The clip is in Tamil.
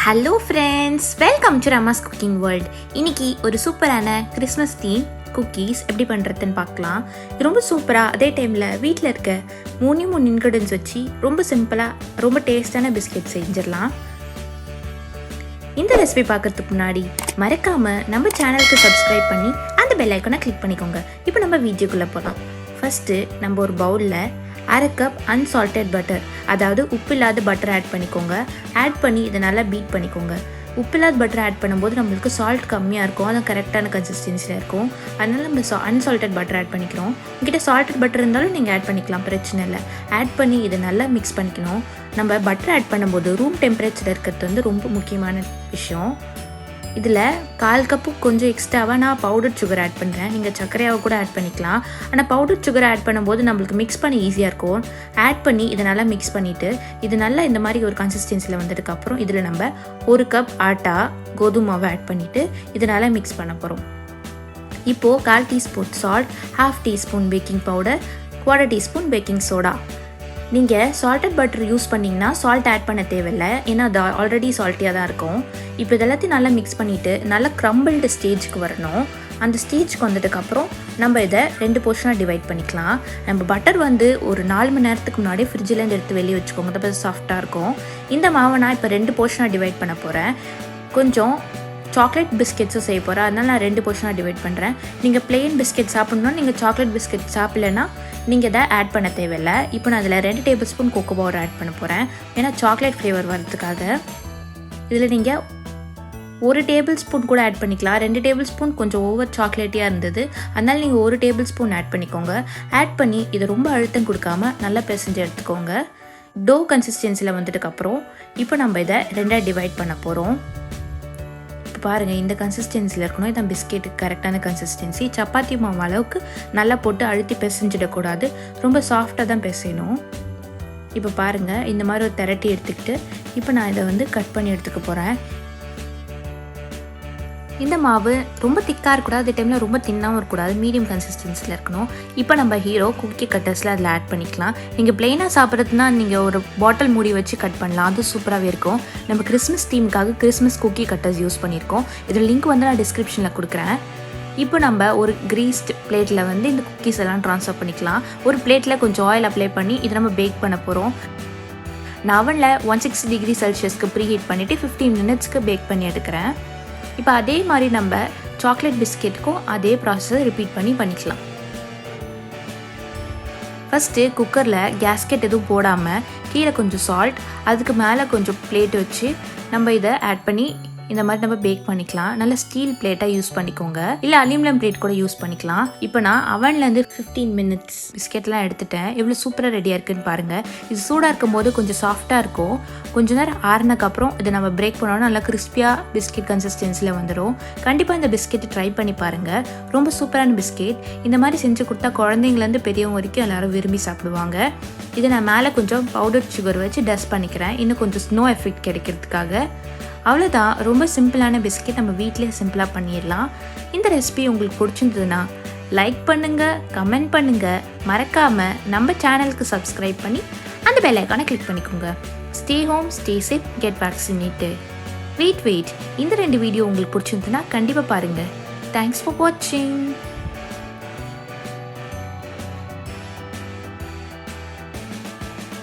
Hello friends, welcome to Rama's cooking world. இன்னைக்கு ஒரு சூப்பரான கிறிஸ்மஸ் தீம் குக்கீஸ் எப்படி பண்ணுறதுன்னு பார்க்கலாம். இது ரொம்ப சூப்பராக, அதே டைமில் வீட்டில் இருக்க மூணு இன்க்ரீடியன்ஸ் வச்சு ரொம்ப சிம்பிளாக ரொம்ப டேஸ்டான பிஸ்கெட் செஞ்சிடலாம். இந்த ரெசிபி பார்க்கறதுக்கு முன்னாடி மறக்காமல் நம்ம சேனலுக்கு சப்ஸ்கிரைப் பண்ணி அந்த பெல் ஐக்கானை கிளிக் பண்ணிக்கோங்க. இப்போ நம்ம வீடியோக்குள்ளே போகலாம். ஃபஸ்ட்டு நம்ம ஒரு பவுலில் 1/2 கப் அன்சால்டட் பட்டர், அதாவது உப்பு இல்லாத பட்டர் ஆட் பண்ணிக்கோங்க. ஆட் பண்ணி இதை நல்லா பீட் பண்ணிக்கோங்க. உப்பு இல்லாத பட்டர் ஆட் பண்ணும்போது நம்மளுக்கு சால்ட் கம்மியாக இருக்கும், அது கரெக்டான கன்சிஸ்டன்சியில் இருக்கும். அதனால் நம்ம அன்சால்டட் பட்டர் ஆட் பண்ணிக்கிறோம். உங்ககிட்ட சால்டட் பட்டர் இருந்தாலும் நீங்கள் ஆட் பண்ணிக்கலாம், பிரச்சனை இல்லை. ஆட் பண்ணி இதை நல்லா மிக்ஸ் பண்ணிக்கணும். நம்ம பட்டர் ஆட் பண்ணும்போது ரூம் டெம்பரேச்சர் இருக்கிறது வந்து ரொம்ப முக்கியமான விஷயம். இதில் 1/4 கப்பு கொஞ்சம் எக்ஸ்ட்ராவாக நான் பவுடர் சுகர் ஆட் பண்ணுறேன். நீங்கள் சர்க்கரையாவை கூட ஆட் பண்ணிக்கலாம். ஆனால் பவுடர் சுகர் ஆட் பண்ணும்போது நம்மளுக்கு மிக்ஸ் பண்ண ஈஸியாக இருக்கும். ஆட் பண்ணி இதை நல்லா மிக்ஸ் பண்ணிவிட்டு இது நல்லா இந்த மாதிரி ஒரு கன்சிஸ்டன்சியில் வந்ததுக்கப்புறம் இதில் நம்ம 1 கப் ஆட்டா கோதுமை மாவை ஆட் பண்ணிவிட்டு இதை நல்லா மிக்ஸ் பண்ண போகிறோம். இப்போது 1/4 teaspoon salt, 1/2 teaspoon baking powder, 1/4 teaspoon baking soda. நீங்கள் சால்டட் பட்டர் யூஸ் பண்ணிங்கன்னா சால்ட் ஆட் பண்ண தேவையில்லை, ஏன்னா அது ஆல்ரெடி சால்ட்டியாக தான் இருக்கும். இப்போ இதெல்லாத்தையும் நல்லா மிக்ஸ் பண்ணிவிட்டு நல்லா க்ரம்பிள்டு ஸ்டேஜுக்கு வரணும். அந்த ஸ்டேஜுக்கு வந்ததுக்கப்புறம் நம்ம இதை 2 போர்ஷனாக டிவைட் பண்ணிக்கலாம். நம்ம பட்டர் வந்து ஒரு 4 மணி நேரத்துக்கு முன்னாடி ஃப்ரிட்ஜிலேருந்து எடுத்து வெளியே வச்சுக்கோங்க, அப்போ சாஃப்டாக இருக்கும். இந்த மாவை நான் இப்போ 2 போர்ஷனாக டிவைட் பண்ண போகிறேன். கொஞ்சம் சாக்லேட் பிஸ்கெட்ஸும் செய்ய போகிறேன், அதனால் நான் 2 போர்ஷனாக டிவைட் பண்ணுறேன். நீங்கள் பிளெயின் பிஸ்கெட் சாப்பிட்ணுன்னா, நீங்கள் சாக்லேட் பிஸ்கெட் சாப்பிட்லன்னா நீங்கள் இதை ஆட் பண்ண தேவையில்லை. இப்போ நான் அதில் 2 table spoon cocoa powder add பண்ண போகிறேன், ஏன்னா சாக்லேட் ஃப்ளேவர் வரதுக்காக. இதில் நீங்கள் 1 டேபிள் ஸ்பூன் கூட ஆட் பண்ணிக்கலாம். 2 டேபிள் ஸ்பூன் கொஞ்சம் ஓவர் சாக்லேட்டியாக இருந்தது, அதனால் நீங்கள் 1 டேபிள் ஸ்பூன் ஆட் பண்ணிக்கோங்க. ஆட் பண்ணி இதை ரொம்ப அழுத்தம் கொடுக்காமல் நல்லா பிசைஞ்சு எடுத்துக்கோங்க. டோ கன்சிஸ்டன்சியில் வந்ததுக்கப்புறம் இப்போ நம்ம இதை 2ஆக டிவைட் பண்ண போகிறோம். பாருங்கள், இந்த கன்சிஸ்டன்சியில் இருக்கணும். இதான் பிஸ்கெட்டுக்கு கரெக்டான கன்சிஸ்டன்சி. சப்பாத்தி மாவு அளவுக்கு நல்லா போட்டு அழுத்தி பிசைஞ்சிடக்கூடாது, ரொம்ப சாஃப்டாக தான் பிசையணும். இப்போ பாருங்கள், இந்த மாதிரி ஒரு திரட்டி எடுத்துக்கிட்டு இப்போ நான் இதை வந்து கட் பண்ணி எடுத்துக்க போகிறேன். இந்த மாவு ரொம்ப திக்காக இருக்கக்கூடாது, அதே டைமில் ரொம்ப தின்னாகவும் இருக்கக்கூடாது, மீடியம் கன்சிஸ்டன்சியில் இருக்கணும். இப்போ நம்ம ஹீரோ குக்கி கட்டர்ஸில் அதில் ஆட் பண்ணிக்கலாம். நீங்கள் பிளெயினாக சாப்பிட்றதுனா நீங்கள் ஒரு பாட்டில் மூடி வச்சு கட் பண்ணலாம், அது சூப்பராகவே இருக்கும். நம்ம கிறிஸ்மஸ் தீமுக்காக கிறிஸ்மஸ் குக்கி கட்டர்ஸ் யூஸ் பண்ணியிருக்கோம். இதில் லிங்க் வந்து நான் டிஸ்கிரிப்ஷனில் கொடுக்குறேன். இப்போ நம்ம ஒரு கிரீஸ்ட் பிளேட்டில் வந்து இந்த குக்கீஸ் எல்லாம் ட்ரான்ஸ்ஃபர் பண்ணிக்கலாம். ஒரு பிளேட்டில் கொஞ்சம் ஆயில் அப்ளை பண்ணி இதை நம்ம பேக் பண்ண போகிறோம். நான் அவனில் 160 டிகிரி செல்சியஸ்க்கு ப்ரீ ஹீட் பண்ணிவிட்டு 15 மினிட்ஸ்க்கு பேக் பண்ணி எடுக்கிறேன். இப்போ அதே மாதிரி நம்ம சாக்லேட் பிஸ்கெட்டுக்கும் அதே ப்ராசஸை ரிப்பீட் பண்ணிக்கலாம். ஃபஸ்ட்டு குக்கரில் கேஸ்கெட் எதுவும் போடாமல் கீழே கொஞ்சம் சால்ட், அதுக்கு மேலே கொஞ்சம் பிளேட் வச்சு நம்ம இதை ஆட் பண்ணி இந்த மாதிரி நம்ம பேக் பண்ணிக்கலாம். நல்ல ஸ்டீல் பிளேட்டாக யூஸ் பண்ணிக்கோங்க, இல்லை அலுமினியம் பிளேட் கூட யூஸ் பண்ணிக்கலாம். இப்போ நான் அவன்லேருந்து 15 மினிட்ஸ் பிஸ்கெட்லாம் எடுத்துட்டேன். எவ்வளோ சூப்பராக ரெடியாக இருக்குன்னு பாருங்கள். இது சூடாக இருக்கும் போது கொஞ்சம் சாஃப்டாக இருக்கும். கொஞ்சம் நேரம் ஆறுனதுக்கப்புறம் இதை நம்ம பிரேக் பண்ணோன்னா நல்லா கிறிஸ்பியாக பிஸ்கெட் கன்சிஸ்டன்சியில் வந்துடும். கண்டிப்பாக இந்த பிஸ்கெட்டை ட்ரை பண்ணி பாருங்கள், ரொம்ப சூப்பரான பிஸ்கெட். இந்த மாதிரி செஞ்சு கொடுத்தா குழந்தைங்கலேருந்து பெரியவங்க வரைக்கும் எல்லோரும் விரும்பி சாப்பிடுவாங்க. இதை நான் மேலே கொஞ்சம் பவுடர் சுகர் வச்சு டஸ்ட் பண்ணிக்கிறேன், இன்னும் கொஞ்சம் ஸ்னோ எஃபெக்ட் கிடைக்கிறதுக்காக. அவ்வளோதான், ரொம்ப சிம்பிளான பிஸ்கெட் நம்ம வீட்டிலே சிம்பிளாக பண்ணிடலாம். இந்த ரெசிபி உங்களுக்கு பிடிச்சிருந்ததுன்னா லைக் பண்ணுங்கள், கமெண்ட் பண்ணுங்கள், மறக்காமல் நம்ம சேனலுக்கு சப்ஸ்கிரைப் பண்ணி அந்த பெல் ஐக்கானை கிளிக் பண்ணிக்கோங்க. Stay home, stay safe, get vaccinated. Wait இந்த 2 வீடியோ உங்களுக்கு பிடிச்சிருந்ததுன்னா கண்டிப்பாக பாருங்கள். தேங்க்ஸ் ஃபார் வாட்சிங்.